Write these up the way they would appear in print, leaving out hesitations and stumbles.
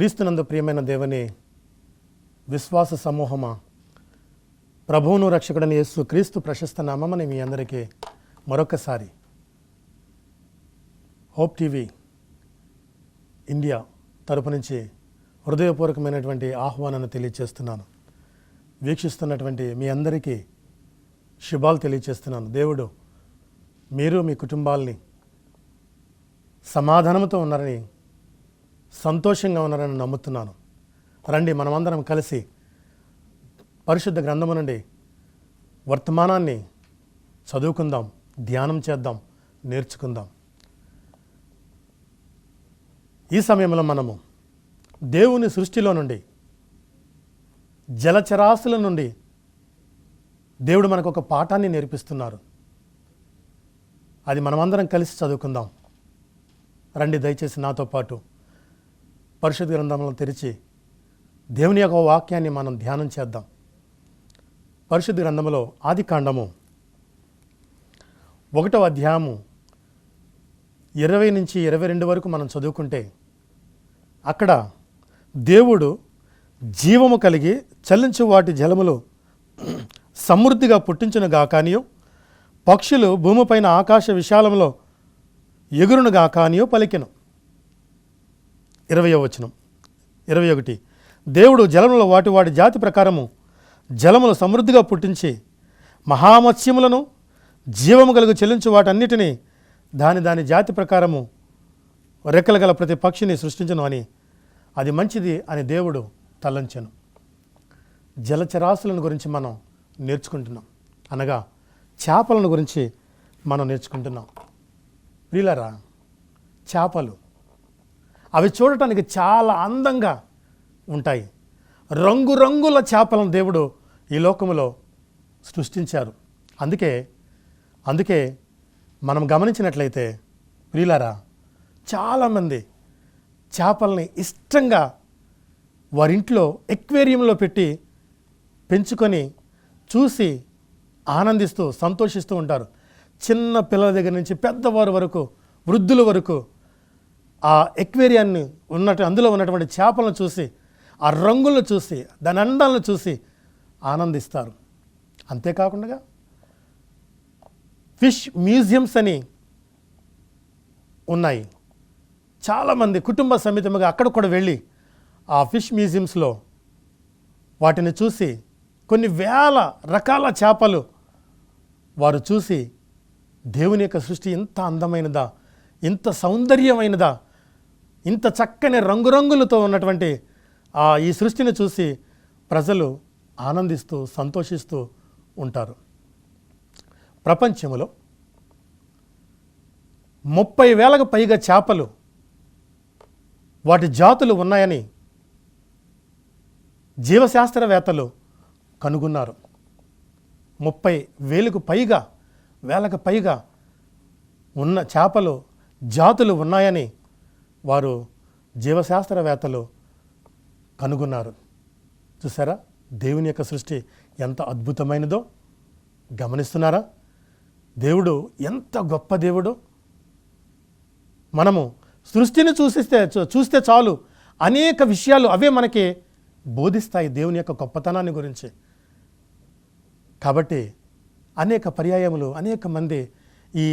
క్రీస్తునందు ప్రియమైన దేవుని విశ్వాస సమూహమా, ప్రభువును రక్షకుడని యేసు క్రీస్తు ప్రశస్త నామమని మీ అందరికీ మరొకసారి హోప్ టీవీ ఇండియా తరపు నుంచి హృదయపూర్వకమైనటువంటి ఆహ్వానాన్ని తెలియజేస్తున్నాను. వీక్షిస్తున్నటువంటి మీ అందరికీ శుభాలు తెలియజేస్తున్నాను. దేవుడు మీరు మీ కుటుంబాలని సమాధానంతో ఉన్నారని, సంతోషంగా ఉన్నారని నమ్ముతున్నాను. రండి, మనమందరం కలిసి పరిశుద్ధ గ్రంథము నుండి వర్తమానాన్ని చదువుకుందాం, ధ్యానం చేద్దాం, నేర్చుకుందాం. ఈ సమయంలో మనము దేవుని సృష్టిలో నుండి, జలచరాశుల నుండి దేవుడు మనకు ఒక పాఠాన్ని నేర్పిస్తున్నారు. అది మనమందరం కలిసి చదువుకుందాం. రండి, దయచేసి నాతో పాటు పరిశుద్ధ గ్రంథంలో తెరిచి దేవుని యొక్క వాక్యాన్ని మనం ధ్యానం చేద్దాం. పరిశుద్ధ గ్రంథంలో ఆదికాండము 1వ అధ్యాయము 20 నుంచి 22 వరకు మనం చదువుకుంటే, అక్కడ దేవుడు జీవము కలిగి చలించు వాటి జలములు సమృద్ధిగా పుట్టించును గాకానియో, పక్షులు భూమిపైన ఆకాశ విశాలంలో ఎగురును గాకానియో పలికెను. 20వ వచనం, 21. దేవుడు జలములో వాటి జాతి ప్రకారము జలములు సమృద్ధిగా పుట్టించి మహామత్స్యములను జీవము కలుగు చెల్లించు వాటన్నిటినీ దాని జాతి ప్రకారము రెక్కలు గల ప్రతి పక్షిని సృష్టించను అని, అది మంచిది అని దేవుడు తలంచెను. జలచరాశులను గురించి మనం నేర్చుకుంటున్నాం, అనగా చేపలను గురించి మనం నేర్చుకుంటున్నాం. వీళ్ళరా, చేపలు అవి చూడటానికి చాలా అందంగా ఉంటాయి. రంగురంగుల చేపలను దేవుడు ఈ లోకములో సృష్టించారు. అందుకే మనం గమనించినట్లయితే ప్రియులారా, చాలామంది చేపల్ని ఇష్టంగా వారింట్లో ఎక్వేరియంలో పెట్టి పెంచుకొని చూసి ఆనందిస్తూ సంతోషిస్తూ ఉంటారు. చిన్న పిల్లల దగ్గర నుంచి పెద్దవారి వరకు, వృద్ధుల వరకు ఆ ఎక్వేరియాన్ని అందులో ఉన్నటువంటి చేపలను చూసి, ఆ రంగులను చూసి, దాని అందాలను చూసి ఆనందిస్తారు. అంతేకాకుండా ఫిష్ మ్యూజియంస్ అని ఉన్నాయి. చాలామంది కుటుంబ సమేతంగా అక్కడ కూడా వెళ్ళి ఆ ఫిష్ మ్యూజియంస్లో వాటిని చూసి కొన్ని వేల రకాల చేపలు వారు చూసి, దేవుని యొక్క సృష్టి ఇంత అందమైనదా, ఇంత సౌందర్యమైనదా, ఇంత చక్కని రంగురంగులతో ఉన్నటువంటి ఈ సృష్టిని చూసి ప్రజలు ఆనందిస్తూ సంతోషిస్తూ ఉంటారు. ప్రపంచంలో 30,000కు పైగా చేపలు, వాటి జాతులు ఉన్నాయని జీవశాస్త్రవేత్తలు కనుగొన్నారు. 30,000కు పైగా, వేలకు పైగా ఉన్న చేపలు జాతులు ఉన్నాయని వారు జీవశాస్త్రవేత్తలు కనుగొన్నారు. చూసారా, దేవుని యొక్క సృష్టి ఎంత అద్భుతమైనదో గమనిస్తున్నారా? దేవుడు ఎంత గొప్ప దేవుడో. మనము సృష్టిని చూస్తే చాలు, అనేక విషయాలు అవే మనకి బోధిస్తాయి దేవుని యొక్క గొప్పతనాన్ని గురించి. కాబట్టి అనేక పర్యాయములు అనేక మంది ఈ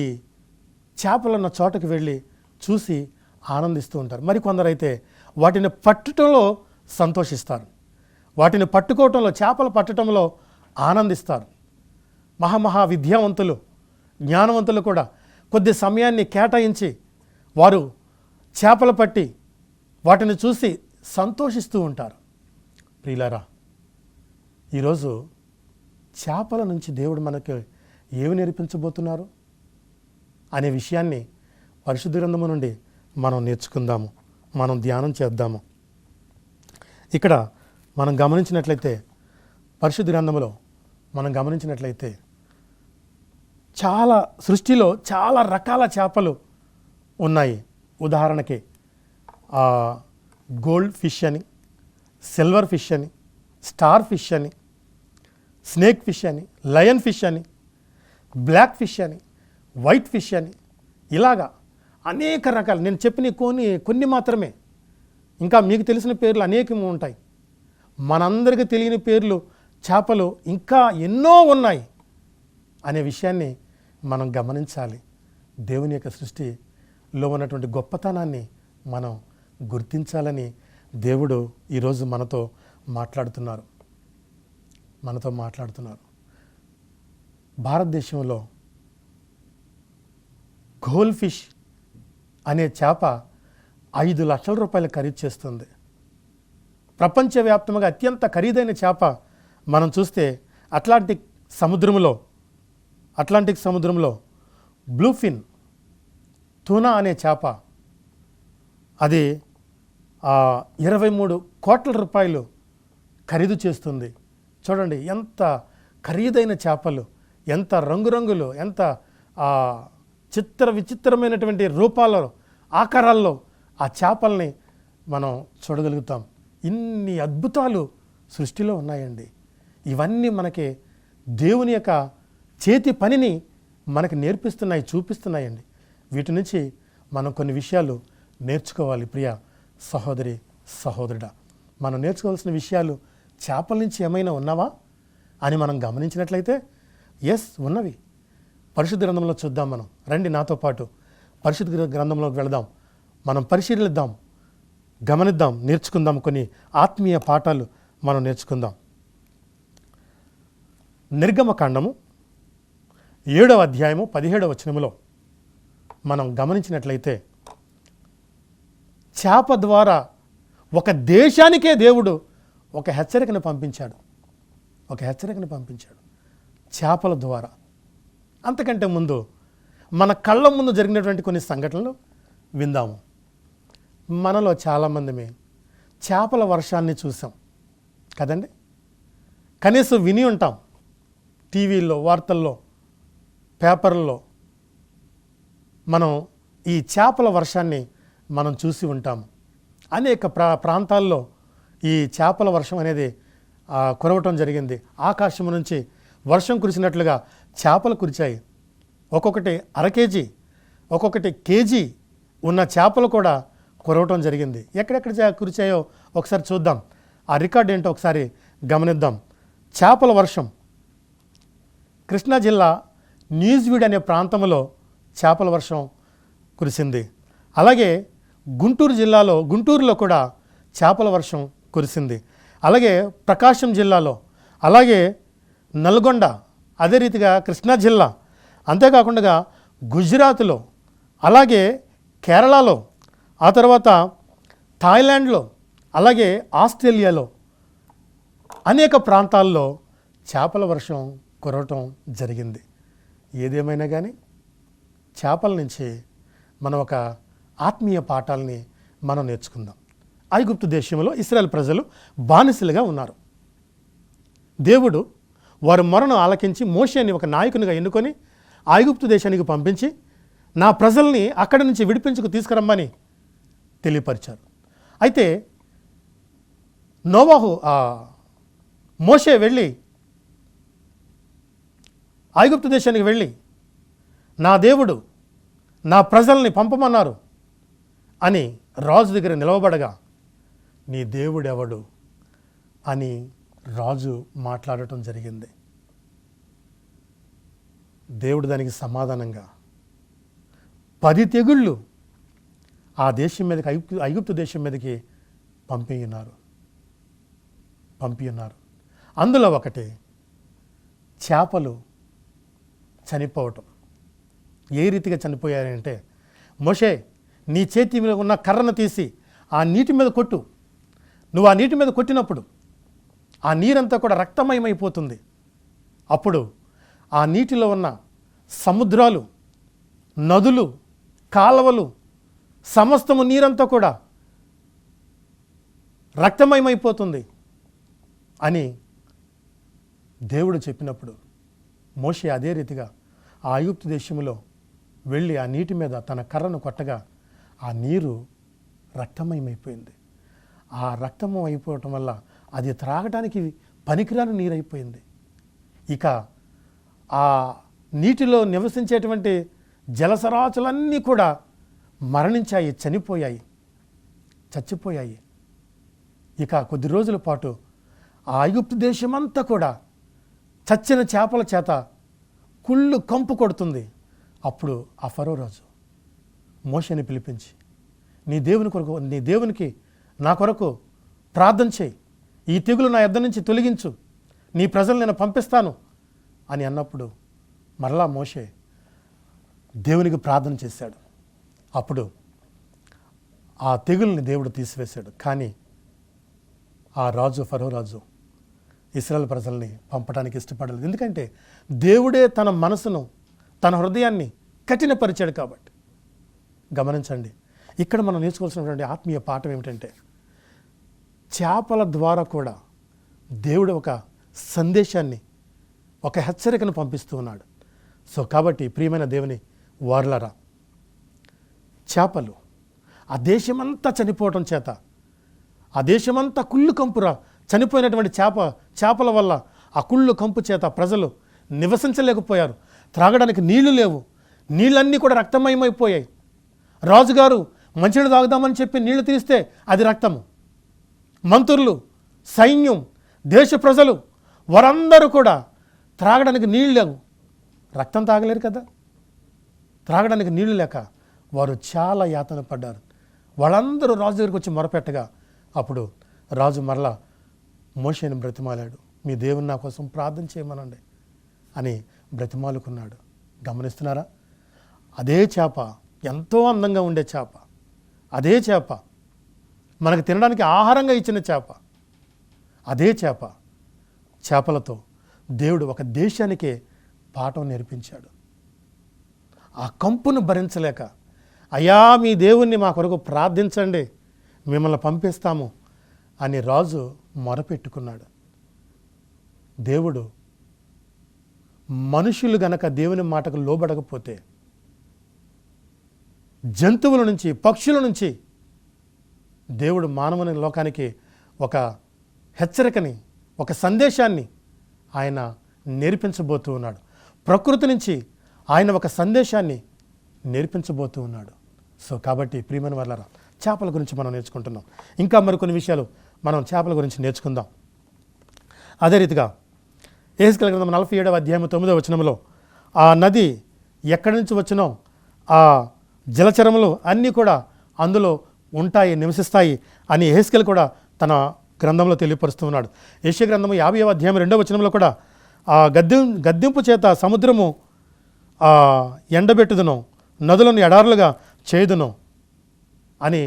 చేపలున్న చోటకు వెళ్ళి చూసి ఆనందిస్తూ ఉంటారు. మరికొందరైతే వాటిని పట్టడంలో సంతోషిస్తారు, వాటిని పట్టుకోవటంలో, చేపలు పట్టడంలో ఆనందిస్తారు. మహా విద్యావంతులు, జ్ఞానవంతులు కూడా కొద్ది సమయాన్ని కేటాయించి వారు చేపలు పట్టి వాటిని చూసి సంతోషిస్తూ ఉంటారు. ప్రియులారా, ఈరోజు చేపల నుంచి దేవుడు మనకు ఏమి నేర్పించబోతున్నారు అనే విషయాన్ని పరిశుద్ధ గ్రంథము నుండి మనం నేర్చుకుందాము, మనం ధ్యానం చేద్దాము. ఇక్కడ మనం గమనించినట్లయితే, పరిశుద్ధ గ్రంథములో మనం గమనించినట్లయితే సృష్టిలో చాలా రకాల చేపలు ఉన్నాయి. ఉదాహరణకి గోల్డ్ ఫిష్ అని, సిల్వర్ ఫిష్ అని, స్టార్ ఫిష్ అని, స్నేక్ ఫిష్ అని, లయన్ ఫిష్ అని, బ్లాక్ ఫిష్ అని, వైట్ ఫిష్ అని, ఇలాగా అనేక రకాలు. నేను చెప్పిన కొన్ని మాత్రమే. ఇంకా మీకు తెలిసిన పేర్లు అనేకము ఉంటాయి. మనందరికీ తెలియని పేర్లు చేపలు ఇంకా ఎన్నో ఉన్నాయి అనే విషయాన్ని మనం గమనించాలి. దేవుని యొక్క సృష్టిలో ఉన్నటువంటి గొప్పతనాన్ని మనం గుర్తించాలని దేవుడు ఈరోజు మనతో మాట్లాడుతున్నారు. భారతదేశంలో గోల్డ్ ఫిష్ అనే చేప 5 లక్షల రూపాయలు ఖరీదు చేస్తుంది. ప్రపంచవ్యాప్తంగా అత్యంత ఖరీదైన చేప మనం చూస్తే అట్లాంటిక్ సముద్రంలో బ్లూఫిన్ టూనా అనే చేప అది 23 కోట్ల రూపాయలు ఖరీదు చేస్తుంది. చూడండి ఎంత ఖరీదైన చేపలు, ఎంత రంగురంగులు, ఎంత విచిత్రమైనటువంటి రూపాల్లో, ఆకారాల్లో ఆ చేపల్ని మనం చూడగలుగుతాం. ఇన్ని అద్భుతాలు సృష్టిలో ఉన్నాయండి. ఇవన్నీ మనకి దేవుని యొక్క చేతి పనిని మనకి నేర్పిస్తున్నాయి, చూపిస్తున్నాయండి. వీటి నుంచి మనం కొన్ని విషయాలు నేర్చుకోవాలి. ప్రియ సహోదరి సహోదరుడా, మనం నేర్చుకోవాల్సిన విషయాలు చేపల నుంచి ఏమైనా ఉన్నావా అని మనం గమనించినట్లయితే ఎస్ ఉన్నవి. పరిశుద్ధ గ్రంథంలో చూద్దాం. మనం రండి నాతో పాటు పరిశుద్ధ గ్రంథంలోకి వెళదాం. మనం పరిశీలిద్దాం, గమనిద్దాం, నేర్చుకుందాం. కొన్ని ఆత్మీయ పాఠాలు మనం నేర్చుకుందాం. నిర్గమకాండము 7వ అధ్యాయము 17వ వచనములో మనం గమనించినట్లయితే చేప ద్వారా ఒక దేశానికే దేవుడు ఒక హెచ్చరికను పంపించాడు. చేపల ద్వారా. అంతకంటే ముందు మన కళ్ళ ముందు జరిగినటువంటి కొన్ని సంఘటనలు విందాము. మనలో చాలామందిమే చేపల వర్షాన్ని చూసాం కదండి. కనీసం విని ఉంటాం. టీవీల్లో, వార్తల్లో, పేపర్లలో మనం ఈ చేపల వర్షాన్ని మనం చూసి ఉంటాము. అనేక ప్రాంతాల్లో ఈ చేపల వర్షం అనేది కురవటం జరిగింది. ఆకాశం నుంచి వర్షం కురిసినట్లుగా చేపలు కురిచాయి. ఒక్కొక్కటి అరకేజీ, ఒక్కొక్కటి కేజీ ఉన్న చేపలు కూడా కురవటం జరిగింది. ఎక్కడెక్కడ కురిచాయో ఒకసారి చూద్దాం. ఆ రికార్డ్ ఏంటో ఒకసారి గమనిద్దాం. చేపల వర్షం కృష్ణా జిల్లా న్యూజివీడ్ అనే ప్రాంతంలో చేపల వర్షం కురిసింది. అలాగే గుంటూరులో కూడా చేపల వర్షం కురిసింది. అలాగే ప్రకాశం జిల్లాలో, అలాగే నల్గొండ, అదే రీతిగా కృష్ణా జిల్లా, అంతేకాకుండా గుజరాత్లో, అలాగే కేరళలో, ఆ తర్వాత థాయిలాండ్లో, అలాగే ఆస్ట్రేలియాలో అనేక ప్రాంతాల్లో చేపల వర్షం కురవటం జరిగింది. ఏదేమైనా కానీ చేపల నుంచి మనం ఒక ఆత్మీయ పాఠాలని మనం నేర్చుకుందాం. ఐగుప్తు దేశంలో ఇశ్రాయేలు ప్రజలు బానిసలుగా ఉన్నారు. దేవుడు వారి మొరను ఆలకించి మోషేని ఒక నాయకునిగా ఎన్నుకొని ఐగుప్తు దేశానికి పంపించి నా ప్రజల్ని అక్కడి నుంచి విడిపించుకు తీసుకురమ్మని తెలియపరిచారు. అయితే మోషే వెళ్ళి ఐగుప్తు దేశానికి వెళ్ళి నా దేవుడు నా ప్రజల్ని పంపమన్నారు అని రాజు దగ్గర నిలవబడగా నీ దేవుడెవడు అని రాజు మాట్లాడటం జరిగింది. దేవుడు దానికి సమాధానంగా 10 తెగుళ్ళు ఆ దేశం మీదకి, ఐగుప్తు దేశం మీదకి పంపి ఉన్నారు. అందులో ఒకటి చేపలు చనిపోవటం. ఏ రీతిగా చనిపోయారంటే, మోషే నీ చేతి మీద ఉన్న కర్రను తీసి ఆ నీటి మీద కొట్టు. నువ్వు ఆ నీటి మీద కొట్టినప్పుడు ఆ నీరంతా కూడా రక్తమయమైపోతుంది. అప్పుడు ఆ నీటిలో ఉన్న సముద్రాలు, నదులు, కాలువలు, సమస్తము నీరంతా కూడా రక్తమయమైపోతుంది అని దేవుడు చెప్పినప్పుడు మోషే అదే రీతిగా ఆ ఐగుప్తు దేశంలో వెళ్ళి ఆ నీటి మీద తన కర్రను కొట్టగా ఆ నీరు రక్తమయమైపోయింది. ఆ రక్తము అయిపోవటం వల్ల అది త్రాగడానికి పనికిరాని నీరైపోయింది. ఇక ఆ నీటిలో నివసించేటువంటి జలసరాచులన్నీ కూడా మరణించాయి, చచ్చిపోయాయి. ఇక కొద్ది రోజుల పాటు ఆ ఐగుప్తు దేశమంతా కూడా చచ్చిన చేపల చేత కుళ్ళు కంపు కొడుతుంది. అప్పుడు ఆ ఫరో రాజు మోషేని పిలిపించి, నీ దేవునికి నా కొరకు ప్రార్థన చేయి, ఈ తెగులు నా యొద్ద నుంచి తొలగించు, నీ ప్రజలు నేను పంపిస్తాను అని అన్నప్పుడు మరలా మోషే దేవునికి ప్రార్థన చేశాడు. అప్పుడు ఆ తెగుల్ని దేవుడు తీసివేశాడు. కానీ ఆ రాజు, ఫరో రాజు ఇశ్రాయేలు ప్రజల్ని పంపడానికి ఇష్టపడలేదు. ఎందుకంటే దేవుడే తన మనసును, తన హృదయాన్ని కఠినపరిచాడు కాబట్టి. గమనించండి, ఇక్కడ మనం నేర్చుకోవాల్సినటువంటి ఆత్మీయ పాఠం ఏమిటంటే, చేపల ద్వారా కూడా దేవుడు ఒక సందేశాన్ని, ఒక హెచ్చరికను పంపిస్తూ ఉన్నాడు. సో కాబట్టి ప్రియమైన దేవుని వారలారా, చేపలు ఆ దేశమంతా చనిపోవటం చేత, ఆ దేశమంతా కుళ్ళు కంపురా చనిపోయినటువంటి చేపల వల్ల ఆ కుళ్ళు కంపు చేత ప్రజలు నివసించలేకపోయారు. త్రాగడానికి నీళ్లు లేవు, నీళ్ళన్నీ కూడా రక్తమయమైపోయాయి. రాజుగారు మంచినీళ్ళు తాగుదామని చెప్పి నీళ్లు తీస్తే అది రక్తము. మంత్రులు, సైన్యం, దేశ ప్రజలు వారందరూ కూడా త్రాగడానికి నీళ్ళు లేవు, రక్తం తాగలేరు కదా. త్రాగడానికి నీళ్లు లేక వారు చాలా యాతన పడ్డారు. వాళ్ళందరూ రాజు దగ్గరికి వచ్చి మొరపెట్టగా అప్పుడు రాజు మరలా మోషేని బ్రతిమాలాడు. మీ దేవుని నా కోసం ప్రార్థన చేయమనండి అని బ్రతిమాలుకున్నాడు. గమనిస్తున్నారా? అదే చేప, ఎంతో అందంగా ఉండే చేప, అదే చేప, మనకు తినడానికి ఆహారంగా ఇచ్చిన చేప, అదే చేపలతో దేవుడు ఒక దేశానికే పాఠం నేర్పించాడు. ఆ కంపును భరించలేక, అయ్యా మీ దేవుణ్ణి మా కొరకు ప్రార్థించండి, మిమ్మల్ని పంపిస్తాము అని రాజు మొరపెట్టుకున్నాడు. దేవుడు మనుషులు గనక దేవుని మాటకు లోబడకపోతే జంతువుల నుంచి, పక్షుల నుంచి దేవుడు మానవుని లోకానికి ఒక హెచ్చరికని, ఒక సందేశాన్ని ఆయన నేర్పించబోతూ ఉన్నాడు. ప్రకృతి నుంచి ఆయన ఒక సందేశాన్ని నేర్పించబోతూ ఉన్నాడు. సో కాబట్టి ప్రియమైన వాళ్ళారా, చేపల గురించి మనం నేర్చుకుంటున్నాం. ఇంకా మరికొన్ని విషయాలు మనం చేపల గురించి నేర్చుకుందాం. అదే రీతిగా యెహెజ్కేలు గ్రంథం 47వ అధ్యాయం 9వ వచనంలో ఆ నది ఎక్కడి నుంచి వచ్చినో ఆ జలచరములు అన్నీ కూడా అందులో ఉంటాయి, నివసిస్తాయి అని యెహెజ్కేలు కూడా తన గ్రంథంలో తెలియపరుస్తూ ఉన్నాడు. యెషయా గ్రంథము 50వ అధ్యాయం 2వ వచనంలో కూడా ఆ గద్దింపు చేత సముద్రము ఎండబెట్టుదును, నదులను ఎడారులుగా చేయుదును అని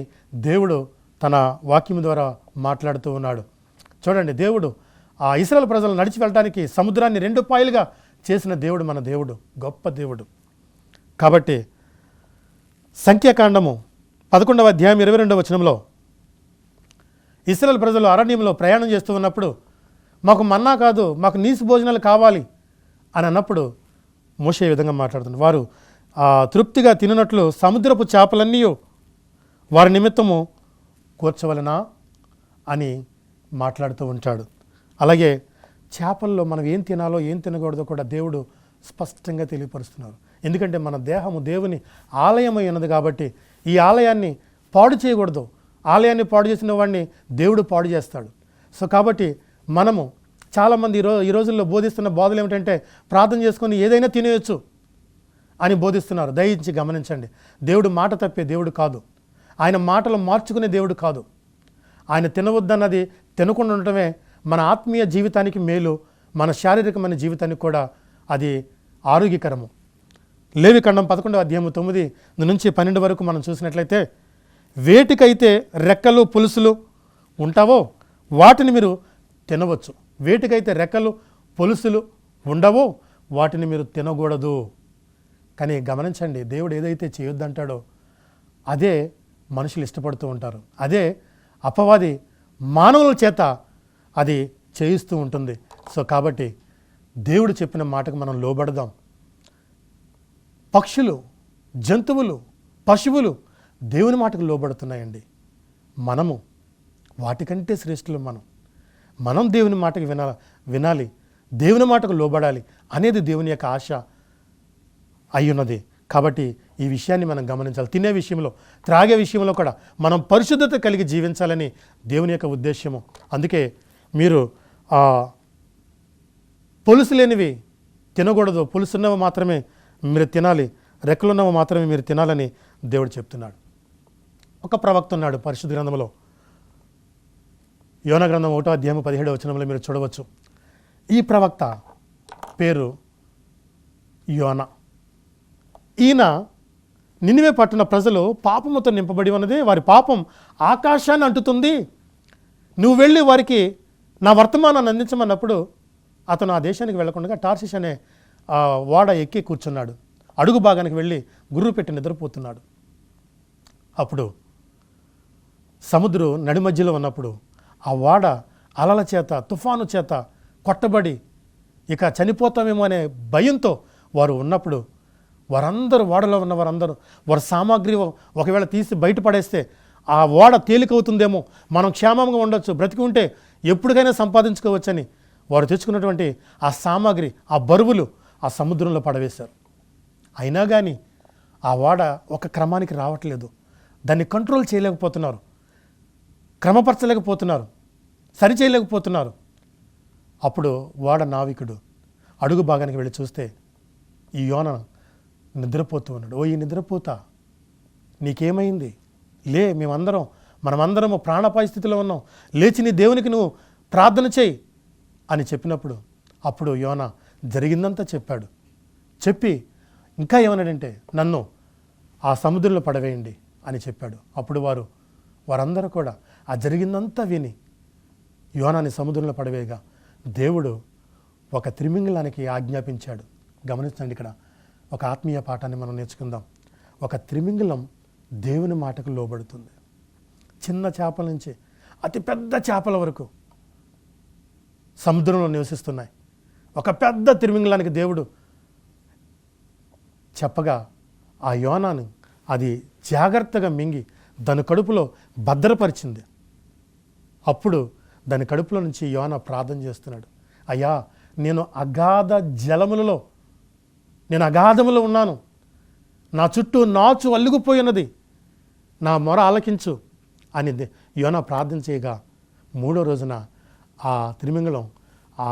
దేవుడు తన వాక్యం ద్వారా మాట్లాడుతూ ఉన్నాడు. చూడండి, దేవుడు ఆ ఇశ్రాయేలు ప్రజలు నడిచి వెళ్ళడానికి సముద్రాన్ని 2 పాయలుగా చేసిన దేవుడు మన దేవుడు, గొప్ప దేవుడు. కాబట్టి సంఖ్యాకాండము 11వ అధ్యాయం 22వ వచనంలో ఇశ్రాయేలు ప్రజలు అరణ్యంలో ప్రయాణం చేస్తూ ఉన్నప్పుడు మాకు మన్నా కాదు, మాకు నీసు భోజనాలు కావాలి అని అన్నప్పుడు మోషే ఈ విధంగా మాట్లాడుతున్నారు. వారు తృప్తిగా తిననట్లు సముద్రపు చేపలన్నీ వారి నిమిత్తము కూర్చవలనా అని మాట్లాడుతూ ఉంటాడు. అలాగే చేపల్లో మనం ఏం తినాలో ఏం తినకూడదో కూడా దేవుడు స్పష్టంగా తెలియపరుస్తున్నారు. ఎందుకంటే మన దేహము దేవుని ఆలయమై ఉన్నది కాబట్టి ఈ ఆలయాన్ని పాడు చేయకూడదు. ఆలయాన్ని పాడు చేసిన వాడిని దేవుడు పాడు చేస్తాడు. సో కాబట్టి మనము చాలామంది ఈ రోజుల్లో బోధిస్తున్న బోధలు ఏమిటంటే ప్రార్థన చేసుకొని ఏదైనా తినేయచ్చు అని బోధిస్తున్నారు. దయించి గమనించండి, దేవుడు మాట తప్పే దేవుడు కాదు, ఆయన మాటలు మార్చుకునే దేవుడు కాదు. ఆయన తినవద్దన్నది తినకుండా ఉండటమే మన ఆత్మీయ జీవితానికి మేలు, మన శారీరకమైన జీవితానికి కూడా అది ఆరోగ్యకరము. లేవికాండం 11వ అధ్యాయం 9 నుంచి 12 వరకు మనం చూసినట్లయితే, వేటికైతే రెక్కలు పులుసులు ఉంటావో వాటిని మీరు తినవచ్చు, వేటికైతే రెక్కలు పులుసులు ఉండవో వాటిని మీరు తినకూడదు. కానీ గమనించండి, దేవుడు ఏదైతే చేయొద్దంటాడో అదే మనుషులు ఇష్టపడుతూ ఉంటారు, అదే అపవాది మానవుల చేత అది చేయిస్తూ ఉంటుంది. సో కాబట్టి దేవుడు చెప్పిన మాటకు మనం లోబడదాం. పక్షులు, జంతువులు, పశువులు దేవుని మాటకు లోబడుతున్నాయండి. మనము వాటికంటే శ్రేష్ఠులు. మనం దేవుని మాటకు వినాలి, దేవుని మాటకు లోబడాలి అనేది దేవుని యొక్క ఆశ అయ్యున్నది. కాబట్టి ఈ విషయాన్ని మనం గమనించాలి. తినే విషయంలో, త్రాగే విషయంలో కూడా మనం పరిశుద్ధత కలిగి జీవించాలని దేవుని యొక్క ఉద్దేశ్యము. అందుకే మీరు పులుసు లేనివి తినకూడదు, పులుసున్నవి మాత్రమే మీరు తినాలి, రెక్కలున్నవి మాత్రమే మీరు తినాలని దేవుడు చెప్తున్నాడు. ఒక ప్రవక్త ఉన్నాడు పరిశుద్ధ గ్రంథంలో, యోనా గ్రంథం 1వ అధ్యాయం 17వ వచనంలో మీరు చూడవచ్చు. ఈ ప్రవక్త పేరు యోనా. ఈయన నినివే పట్టణ ప్రజలు పాపముతో నింపబడి ఉన్నది, వారి పాపం ఆకాశాన్ని అంటుతుంది, నువ్వు వెళ్ళి వారికి నా వర్తమానాన్ని అందించమన్నప్పుడు అతను ఆ దేశానికి వెళ్లకుండా టార్షిష్ అనే ఓడ ఎక్కి కూర్చున్నాడు. అడుగు భాగానికి వెళ్ళి గుర్రు పెట్టి నిద్రపోతున్నాడు. అప్పుడు సముద్రం నడి మధ్యలో ఉన్నప్పుడు ఆ ఓడ అలల చేత, తుఫాను చేత కొట్టబడి ఇక చనిపోతామేమో అనే భయంతో వారు ఉన్నప్పుడు వారందరూ, ఓడలో ఉన్న వారందరూ వారి సామాగ్రి ఒకవేళ తీసి బయటపడేస్తే ఆ ఓడ తేలికవుతుందేమో, మనం క్షేమంగా ఉండొచ్చు, బ్రతికి ఉంటే ఎప్పటికైనా సంపాదించుకోవచ్చని వారు తెచ్చుకున్నటువంటి ఆ సామాగ్రి, ఆ బరువులు ఆ సముద్రంలో పడవేశారు. అయినా కానీ ఆ ఓడ ఒక క్రమానికి రావట్లేదు. దాన్ని కంట్రోల్ చేయలేకపోతున్నారు, క్రమపరచలేకపోతున్నారు, సరి చేయలేకపోతున్నారు. అప్పుడు ఓడ నావికుడు అడుగు భాగానికి వెళ్ళి చూస్తే ఈ యోన నిద్రపోతూ ఉన్నాడు. ఓ ఈ నిద్రపోతా, నీకేమైంది? లే, మనమందరము ప్రాణాపాయ స్థితిలో ఉన్నాం, లేచి నీ దేవునికి నువ్వు ప్రార్థన చేయి అని చెప్పినప్పుడు అప్పుడు యోన జరిగిందంతా చెప్పాడు. చెప్పి ఇంకా ఏమన్నాడంటే, నన్ను ఆ సముద్రంలో పడవేయండి అని చెప్పాడు. అప్పుడు వారందరూ కూడా ఆ జరిగిందంతా విని యోనాని సముద్రంలో పడవేయగా దేవుడు ఒక త్రిమింగలానికి ఆజ్ఞాపించాడు. గమనించండి, ఇక్కడ ఒక ఆత్మీయ పాఠాన్ని మనం నేర్చుకుందాం. ఒక త్రిమింగలం దేవుని మాటకు లోబడుతుంది. చిన్న చేపల నుంచి అతి పెద్ద చేపల వరకు సముద్రంలో నివసిస్తున్నాయి. ఒక పెద్ద త్రిమింగలానికి దేవుడు చెప్పగా ఆ యోనాను అది జాగ్రత్తగా మింగి దాని కడుపులో భద్రపరిచింది. అప్పుడు దాని కడుపులో నుంచి యోనా ప్రార్థన చేస్తున్నాడు. అయ్యా, నేను అగాధములో ఉన్నాను, నా చుట్టూ నాచు అల్లుకుపోయినది, నా మొర ఆలకించు అని యోనా ప్రార్థన చేయగా 3వ రోజున ఆ త్రిమింగలం ఆ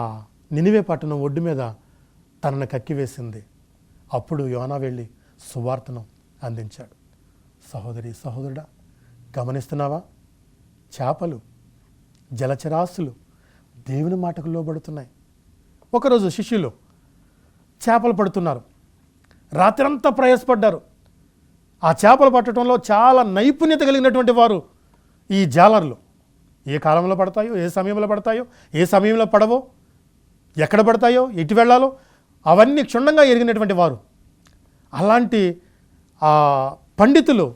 నినివే పట్టణం ఒడ్డు మీద తనను కక్కివేసింది. అప్పుడు యోనా వెళ్ళి సువార్తను అందించాడు. సహోదరి, సహోదరుడా, గమనిస్తున్నావా? చేపలు, జలచరాస్తులు దేవుని మాటకు లోబడుతున్నాయి. ఒకరోజు శిష్యులు చేపలు పడుతున్నారు, రాత్రంతా ప్రయాసపడ్డారు. ఆ చేపలు పట్టడంలో చాలా నైపుణ్యత కలిగినటువంటి వారు ఈ జాలర్లు. ఏ కాలంలో పడతాయో, ఏ సమయంలో పడతాయో, ఏ సమయంలో పడవో, ఎక్కడ పడతాయో, ఎటు వెళ్ళాలో అవన్నీ క్షుణ్ణంగా ఎరిగినటువంటి వారు. అలాంటి పండితులు,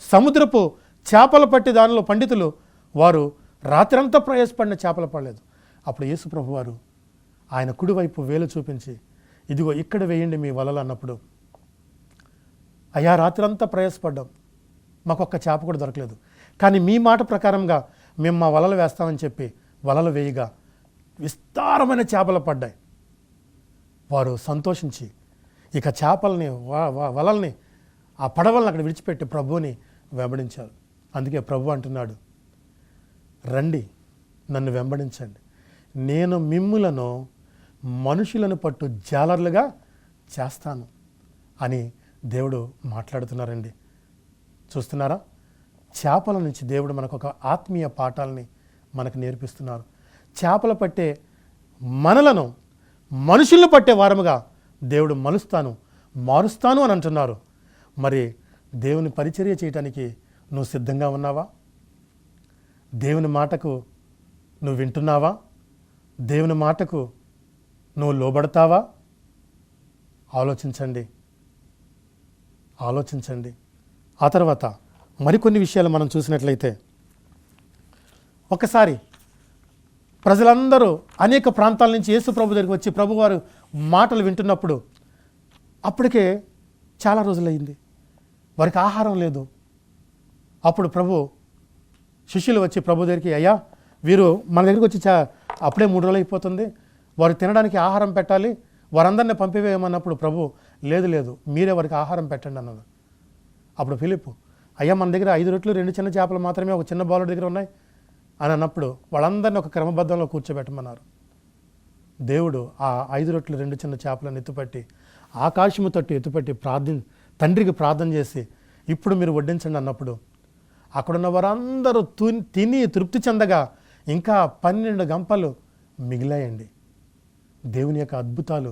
సముద్రపు చేపలు పట్టి దానిలో పండితులు వారు రాత్రంతా ప్రయాసపడిన చేపలు పడలేదు. అప్పుడు యేసు ప్రభు వారు ఆయన కుడివైపు వేలు చూపించి, ఇదిగో ఇక్కడ వేయండి మీ వలలు అన్నప్పుడు, అయ్యా రాత్రంతా ప్రయాసపడ్డాం, మాకొక్క చేప కూడా దొరకలేదు, కానీ మీ మాట ప్రకారంగా మేము మా వలలు వేస్తామని చెప్పి వలలు వేయగా విస్తారమైన చేపలు పడ్డాయి. వారు సంతోషించి ఇక చేపల్ని, వలల్ని, ఆ పడవలను అక్కడ విడిచిపెట్టి ప్రభువుని వెంబడించారు. అందుకే ప్రభు అంటున్నాడు, రండి నన్ను వెంబడించండి, నేను మిమ్ములను మనుషులను పట్టు జాలర్లుగా చేస్తాను అని దేవుడు మాట్లాడుతున్నారండి. చూస్తున్నారా? చేపల నుంచి దేవుడు మనకు ఒక ఆత్మీయ పాఠాలని మనకు నేర్పిస్తున్నారు. చేపలు పట్టే మనలను మనుషులను పట్టే వారముగా దేవుడు మారుస్తాను అని అంటున్నారు. మరి దేవుని పరిచర్య చేయటానికి నువ్వు సిద్ధంగా ఉన్నావా? దేవుని మాటకు నువ్వు వింటున్నావా? దేవుని మాటకు నువ్వు లోబడతావా? ఆలోచించండి. ఆ తర్వాత మరికొన్ని విషయాలు మనం చూసినట్లయితే, ఒకసారి ప్రజలందరూ అనేక ప్రాంతాల నుంచి యేసు ప్రభు దగ్గరికి వచ్చి ప్రభువారు మాటలు వింటున్నప్పుడు అప్పటికే చాలా రోజులయ్యింది, వారికి ఆహారం లేదు. అప్పుడు శిష్యులు వచ్చి ప్రభు దగ్గరికి, అయ్యా వీరు మన దగ్గరికి వచ్చి అప్పుడే 3 రోజులు అయిపోతుంది, వారు తినడానికి ఆహారం పెట్టాలి, వారందరినీ పంపివేయమన్నప్పుడు ప్రభు లేదు లేదు, మీరే వారికి ఆహారం పెట్టండి అన్నారు. అప్పుడు ఫిలిప్పు, అయ్యా మన దగ్గర 5 రొట్టెలు 2 చిన్న చేపలు మాత్రమే ఒక చిన్న బాలుడి దగ్గర ఉన్నాయి అని అన్నప్పుడు వాళ్ళందరినీ ఒక క్రమబద్ధంలో కూర్చోబెట్టమన్నారు. దేవుడు ఆ 5 రొట్టెలు 2 చిన్న చేపలను ఎత్తుపట్టి ఆకాశము తట్టు ఎత్తుపట్టి తండ్రికి ప్రార్థన చేసి ఇప్పుడు మీరు వడ్డించండి అన్నప్పుడు అక్కడున్న వారందరూ తిని తృప్తి చెందగా ఇంకా 12 గంపలు మిగిలాయండి. దేవుని యొక్క అద్భుతాలు,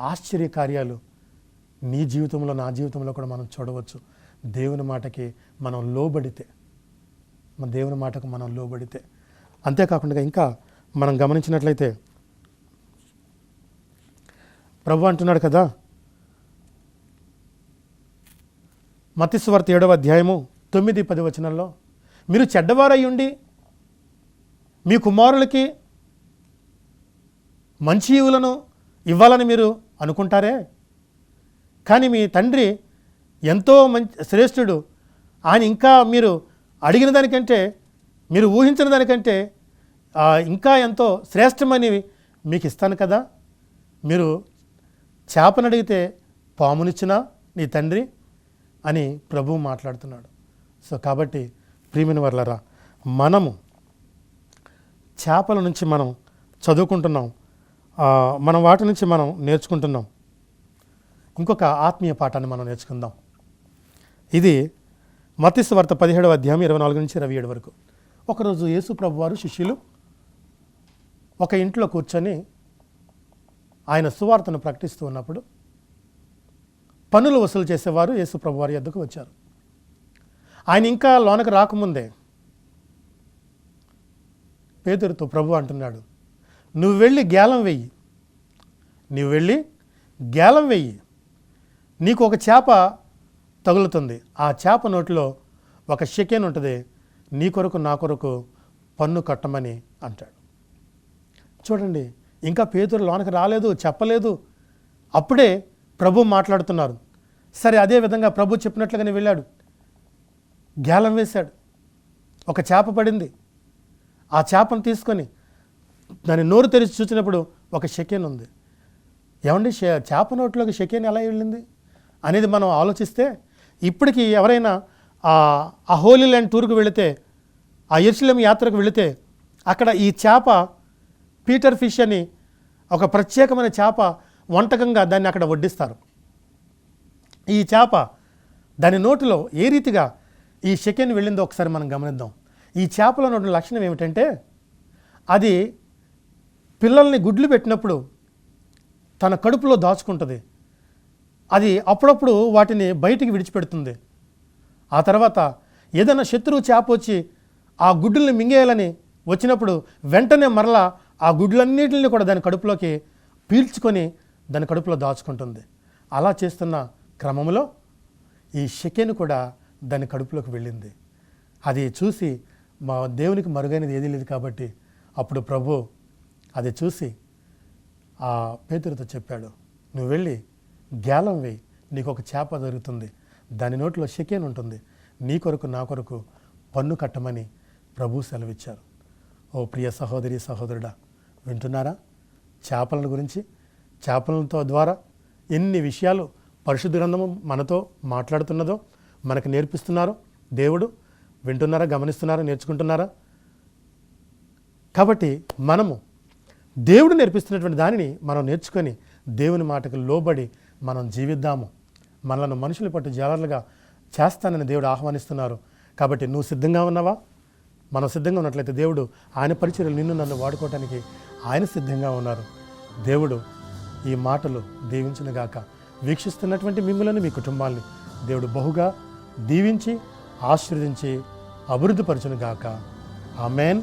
ఆశ్చర్య కార్యాలు నీ జీవితంలో, నా జీవితంలో కూడా మనం చూడవచ్చు. దేవుని మాటకి మనం లోబడితే, మన దేవుని మాటకు మనం లోబడితే. అంతేకాకుండా ఇంకా మనం గమనించినట్లయితే ప్రభు అంటున్నాడు కదా, మత్తయి సువార్త 7వ అధ్యాయము 9-10 వచనంలో, మీరు చెడ్డవారై ఉండి మీ కుమారులకి మంచి ఈవులను ఇవ్వాలని మీరు అనుకుంటారే, కానీ మీ తండ్రి ఎంతో శ్రేష్ఠుడు. ఆయన ఇంకా మీరు అడిగిన దానికంటే, మీరు ఊహించిన దానికంటే ఇంకా ఎంతో శ్రేష్టమని మీకు ఇస్తాను కదా. మీరు చేపను అడిగితే పామునిచ్చినా నీ తండ్రి అని ప్రభువు మాట్లాడుతున్నాడు. సో కాబట్టి ప్రియమైన వర్లారా, మనము చేపల నుంచి మనం చదువుకుంటున్నాం, మనం వాటి నుంచి మనం నేర్చుకుంటున్నాం. ఇంకొక ఆత్మీయ పాఠాన్ని మనం నేర్చుకుందాం. ఇది మత్తయి సువార్త 17వ అధ్యాయం 24-27 వరకు. ఒకరోజు యేసు ప్రభు వారు శిష్యులు ఒక ఇంట్లో కూర్చొని ఆయన సువార్తను ప్రకటిస్తూ ఉన్నప్పుడు పన్నులు వసూలు చేసేవారు యేసు ప్రభు వారి యొద్దకు వచ్చారు. ఆయన ఇంకా లోనకు రాకముందే పేతురుతో ప్రభు అంటున్నాడు, నువ్వు వెళ్ళి గేలం వెయ్యి, నీకు ఒక చేప తగులుతుంది, ఆ చేప నోటిలో ఒక షెకెన్ ఉంటుంది, నీ కొరకు నా కొరకు పన్ను కట్టమని అంటాడు. చూడండి, ఇంకా పేతురు లోనకి రాలేదు, చెప్పలేదు, అప్పుడే ప్రభు మాట్లాడుతున్నారు. సరే, అదే విధంగా ప్రభు చెప్పినట్లుగానే వెళ్ళాడు, గేలం వేశాడు, ఒక చేప పడింది. ఆ చేపను తీసుకొని దాని నోరు తెరిచి చూసినప్పుడు ఒక షెకెన్ ఉంది. ఏమండి, చేప నోట్లోకి షెకెన్ ఎలా వెళ్ళింది అనేది మనం ఆలోచిస్తే, ఇప్పటికీ ఎవరైనా ఆ హోలీ ల్యాండ్ టూర్కు వెళితే, ఆ యెరూషలేము యాత్రకు వెళితే అక్కడ ఈ చేప పీటర్ ఫిష్ అని ఒక ప్రత్యేకమైన చేప వంటకంగా దాన్ని అక్కడ వడ్డిస్తారు. ఈ చేప దాని నోటిలో ఏ రీతిగా ఈ షెకెన్ వెళ్ళిందో ఒకసారి మనం గమనిద్దాం. ఈ చేపలో ఉన్న లక్షణం ఏమిటంటే, అది పిల్లల్ని గుడ్లు పెట్టినప్పుడు తన కడుపులో దాచుకుంటుంది. అది అప్పుడప్పుడు వాటిని బయటికి విడిచిపెడుతుంది. ఆ తర్వాత ఏదైనా శత్రువు చేప వచ్చి ఆ గుడ్డుల్ని మింగేయాలని వచ్చినప్పుడు వెంటనే మరలా ఆ గుడ్లన్నిటిని కూడా దాని కడుపులోకి పీల్చుకొని దాని కడుపులో దాచుకుంటుంది. అలా చేస్తున్న క్రమంలో ఈ షెకెన్ కూడా దాని కడుపులోకి వెళ్ళింది. అది చూసి మా దేవునికి మరుగైనది ఏదీ లేదు కాబట్టి అప్పుడు ప్రభు అది చూసి ఆ పేతురుతో చెప్పాడు, నువ్వు వెళ్ళి గేలం వేయి, నీకు ఒక చేప దొరుకుతుంది, దాని నోట్లో షెకెన్ ఉంటుంది, నీ కొరకు నా కొరకు పన్ను కట్టమని ప్రభు సెలవిచ్చారు. ఓ ప్రియ సహోదరి సహోదరుడా, వింటున్నారా? చేపల గురించి, చేపలతో ద్వారా ఎన్ని విషయాలు పరిశుద్ధ గ్రంథము మనతో మాట్లాడుతున్నదో, మనకు నేర్పిస్తున్నారు దేవుడు. వింటున్నారా, గమనిస్తున్నారా, నేర్చుకుంటున్నారా? కాబట్టి మనము దేవుడు నేర్పిస్తున్నటువంటి దానిని మనం నేర్చుకొని దేవుని మాటకు లోబడి మనం జీవిద్దాము. మనలను మనుషుల పట్టు జాలర్లుగా చేస్తానని దేవుడు ఆహ్వానిస్తున్నారు. కాబట్టి నువ్వు సిద్ధంగా ఉన్నావా? మనం సిద్ధంగా ఉన్నట్లయితే దేవుడు ఆయన పరిచర్యలు నిన్ను నన్ను వాడుకోవటానికి ఆయన సిద్ధంగా ఉన్నారు. దేవుడు ఈ మాటలు దీవించునుగాక. వీక్షిస్తున్నటువంటి మిమ్మల్ని, మీ కుటుంబాన్ని దేవుడు బహుగా దీవించి ఆశీర్వదించి అభివృద్ధిపరచునుగాక. ఆమేన్.